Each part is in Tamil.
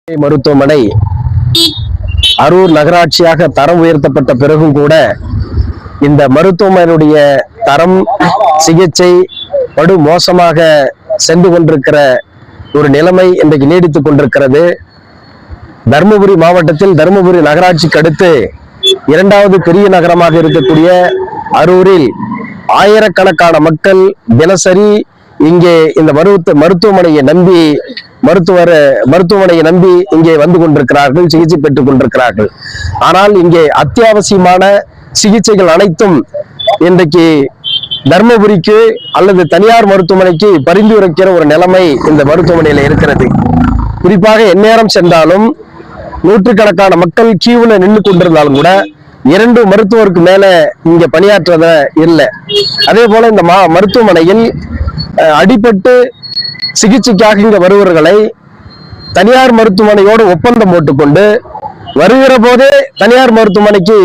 மருத்துவமனை அரூர் நகராட்சியாக தரம் உயர்த்தப்பட்ட பிறகும் கூட இந்த மருத்துவமனையுடைய தரம் சிகிச்சை படு மோசமாக சென்று கொண்டிருக்கிற ஒரு நிலைமை இன்றைக்கு நீடித்துக் கொண்டிருக்கிறது. தருமபுரி மாவட்டத்தில் தருமபுரி நகராட்சிக்கு அடுத்து இரண்டாவது பெரிய நகரமாக இருக்கக்கூடிய அரூரில் ஆயிரக்கணக்கான மக்கள் தினசரி இங்கே இந்த மருத்துவமனையை நம்பி இங்கே வந்து கொண்டிருக்கிறார்கள், சிகிச்சை பெற்றுக் கொண்டிருக்கிறார்கள். ஆனால் இங்கே அத்தியாவசியமான சிகிச்சைகள் அனைத்தும் இன்றைக்கு தர்மபுரிக்கு அல்லது தனியார் மருத்துவமனைக்கு பரிந்துரைக்கிற ஒரு நிலைமை இந்த மருத்துவமனையில இருக்கிறது. குறிப்பாக எந்நேரம் சென்றாலும் நூற்றுக்கணக்கான மக்கள் கியூல நின்று கொண்டிருந்தாலும் கூட 2 மருத்துவருக்கு மேல இங்க பணியாற்றத இல்லை. அதே போல இந்த மருத்துவமனையில் அடிபட்டு சிகிச்சைக்காக இங்க வருவர்களை தனியார் மருத்துவமனையோடு ஒப்பந்தம் போட்டுக்கொண்டு வருகிற போதே தனியார் மருத்துவமனைக்கு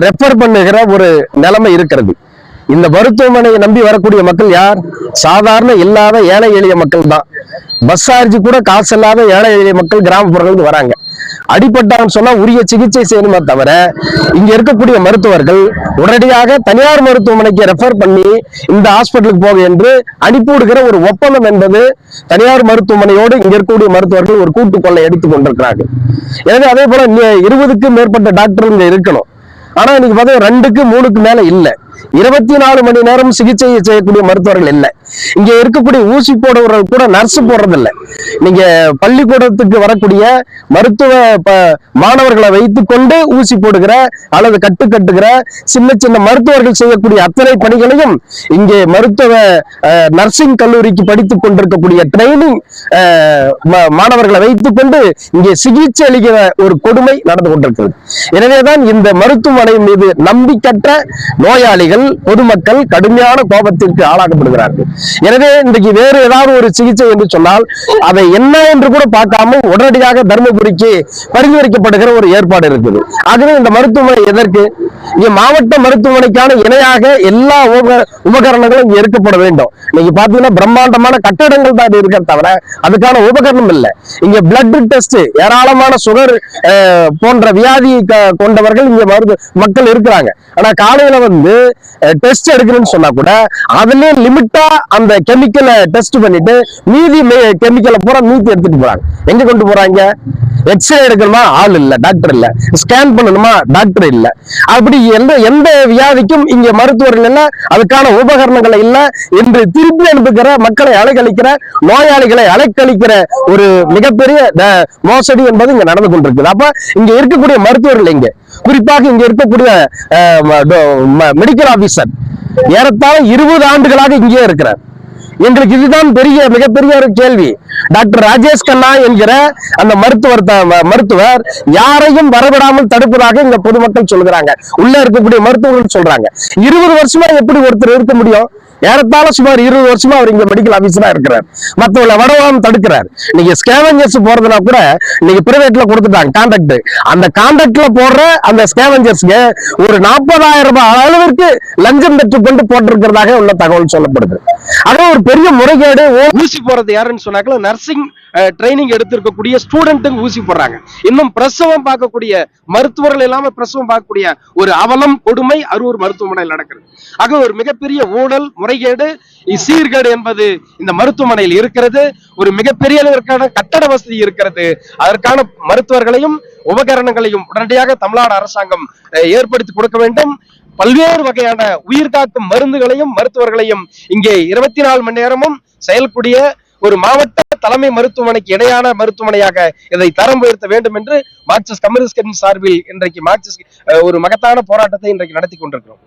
ரெஃபர் பண்ணுகிற ஒரு நிலைமை இருக்கிறது. இந்த மருத்துவமனையை நம்பி வரக்கூடிய மக்கள் யார்? சாதாரண இல்லாத ஏழை எளிய மக்கள் தான். பஸ் சார்ஜ் கூட காசு இல்லாத ஏழை எளிய மக்கள் கிராமப்புறங்களுக்கு வராங்க. அடிபட்டான்னு சொன்னா உரிய சிகிச்சை செய்யணுமே தவிர இங்க இருக்கக்கூடிய மருத்துவர்கள் உடனடியாக தனியார் மருத்துவமனைக்கு ரெஃபர் பண்ணி இந்த ஹாஸ்பிட்டலுக்கு போக என்று அனுப்பிவிடுகிற ஒரு ஒப்பந்தம் என்பது தனியார் மருத்துவமனையோடு இங்க இருக்கக்கூடிய மருத்துவர்கள் ஒரு கூட்டுக்கொள்ளை எடுத்துக் கொண்டிருக்கிறார்கள். எனவே அதே போல 20க்கும் மேற்பட்ட டாக்டர் இங்க இருக்கணும். ஆனா இன்னைக்கு பார்த்தா 2க்கு 3க்கு மேல இல்லை. 24 மணி நேரம் சிகிச்சை செய்யக்கூடிய மருத்துவர்கள் இல்லை. இங்க இருக்கக்கூடிய ஊசி போடுறவர்கள் கூட நர்ஸ் போடுறது இல்லை. நீங்க பள்ளிக்கூடத்துக்கு வரக்கூடிய மருத்துவ மாணவர்களை வைத்துக் கொண்டு ஊசி போடுகிற அல்லது கட்டுகிற சின்ன சின்ன மருத்துவர்கள் செய்யக்கூடிய அத்தனை பணிகளையும் இங்கே மருத்துவ நர்சிங் கல்லூரிக்கு படித்துக் கொண்டிருக்கக்கூடிய ட்ரைனிங் மாணவர்களை வைத்துக் கொண்டு இங்கே சிகிச்சை அளிக்கிற ஒரு கொடுமை நடந்து கொண்டிருக்கிறது. எனவேதான் இந்த மருத்துவமனை மீது நம்பிக்கற்ற நோயாளிகள் பொதுமக்கள் கடுமையான கோபத்திற்கு ஆளாக்கப்படுகிறார்கள். எனவே இன்றைக்கு வேறு ஏதாவது ஒரு சிகிச்சை என்று சொன்னால் அதை என்ன என்று கூட பார்க்காம உடனடியாக தர்மபுரிக்கு பரிந்துரைக்கப்படுகிற ஒரு ஏற்பாடு இருக்குது. ஆகவே இந்த மருத்துவமனை எதற்கு? இங்க மாவட்ட மருத்துவமனைக்கான இணையாக எல்லா உபகரணங்களும் இங்க இருக்கப்பட வேண்டும். நீங்க பாத்தீங்கன்னா பிரம்மாண்டமான கட்டடங்கள் தான் இருக்க தவிர அதுக்கான உபகரணம் இல்லை. இங்க பிளட் டெஸ்ட், ஏராளமான சுகர் போன்ற வியாதி கொண்டவர்கள் இங்க மக்கள் இருக்கிறாங்க. ஆனா காலையில வந்து டெஸ்ட் எடுக்கணும்னு சொன்னா கூட அதுலயே லிமிட்டா அந்த கெமிக்கலை டெஸ்ட் பண்ணிட்டு மீதி கெமிக்கலை பூரா எடுத்துட்டு போறாங்க. எங்க கொண்டு போறாங்க? எக்ஸ்ரே எடுக்கணுமா? ஆள் இல்ல, டாக்டர் இல்ல. ஸ்கேன் பண்ணணுமா? டாக்டர் இல்ல. அப்படி எந்த வியாதிக்கும் இங்க மருத்துவர்கள் இல்ல, அதுக்கான உபகரணங்களை இல்ல என்று திருப்பி அனுப்புகிற மக்களை அலைக்கழிக்கிற நோயாளிகளை அலைக்கழிக்கிற ஒரு மிகப்பெரிய மோசடி என்பது இங்க நடந்து கொண்டிருக்குது. அப்ப இங்க இருக்கக்கூடிய மருத்துவர்கள் இங்க குறிப்பாக இங்க இருக்கக்கூடிய மெடிக்கல் ஆபீசர் ஏறத்தாழ 20 ஆண்டுகளாக இங்கே இருக்கிறார். எங்களுக்கு இதுதான் மிகப்பெரிய ஒரு கேள்வி. டாக்டர் ராஜேஷ் கண்ணா என்கிற அந்த மருத்துவர் யாரையும் வரவிடாமல் தடுப்பதாக இங்க பொதுமக்கள் சொல்கிறாங்க. உள்ள இருக்கக்கூடிய மருத்துவர்கள் சொல்றாங்க. 20 வருஷமா எப்படி ஒருத்தர் இருக்க முடியும்? ஏறத்தாழ சுமார் 20 வருஷமா அவர் இங்க மெடிக்கல் ஆபீசரா இருக்கிறார். மற்றவங்களை வரவாமல் தடுக்கிறார். நீங்க ஸ்கேவஞ்சர்ஸ் போறதுனா கூட நீங்க பிரைவேட்ல கொடுத்துட்டாங்க கான்ட்ராக்ட். அந்த கான்ட்ராக்ட்ல போடுற அந்த ஸ்கேவஞ்சர்ஸ்க்கு ஒரு 40,000 ரூபாய் அளவிற்கு லஞ்சம் பெற்றுக்கொண்டு போட்டிருக்கிறதாக உள்ள தகவல் சொல்லப்படுது. ஆக ஒரு பெரிய முறைகேடு. ஊசி போறது யாருன்னு சொன்னாக்கல நர்சிங் ட்ரைனிங் எடுத்திருக்கக்கூடிய ஸ்டூடெண்ட்டுக்கு ஊசி போடுறாங்க. இன்னும் பிரசவம் பார்க்கக்கூடிய மருத்துவர்கள் இல்லாம பிரசவம் பார்க்கக்கூடிய ஒரு அவலம் கொடுமை அரூர் மருத்துவமனையில் நடக்கிறது. ஆக ஒரு மிகப்பெரிய ஊழல், முறைகேடு, சீர்கேடு என்பது இந்த மருத்துவமனையில் இருக்கிறது. ஒரு மிகப்பெரிய அளவிற்கான கட்டட வசதி இருக்கிறது. அதற்கான மருத்துவர்களையும் உபகரணங்களையும் உடனடியாக தமிழ்நாடு அரசாங்கம் ஏற்படுத்தி கொடுக்க வேண்டும். பல்வேறு வகையான உயிர்காக்கும் மருந்துகளையும் மருத்துவர்களையும் இங்கே 24 மணி நேரமும் செயல்புரிய ஒரு மாவட்ட தலைமை மருத்துவமனைக்கு இணையான மருத்துவமனையாக இதை தரம் உயர்த்த வேண்டும் என்று மார்க்சிஸ்ட் கம்யூனிஸ்ட் கட்சி சார்பில் இன்றைக்கு ஒரு மகத்தான போராட்டத்தை இன்றைக்கு நடத்தி கொண்டிருக்கிறோம்.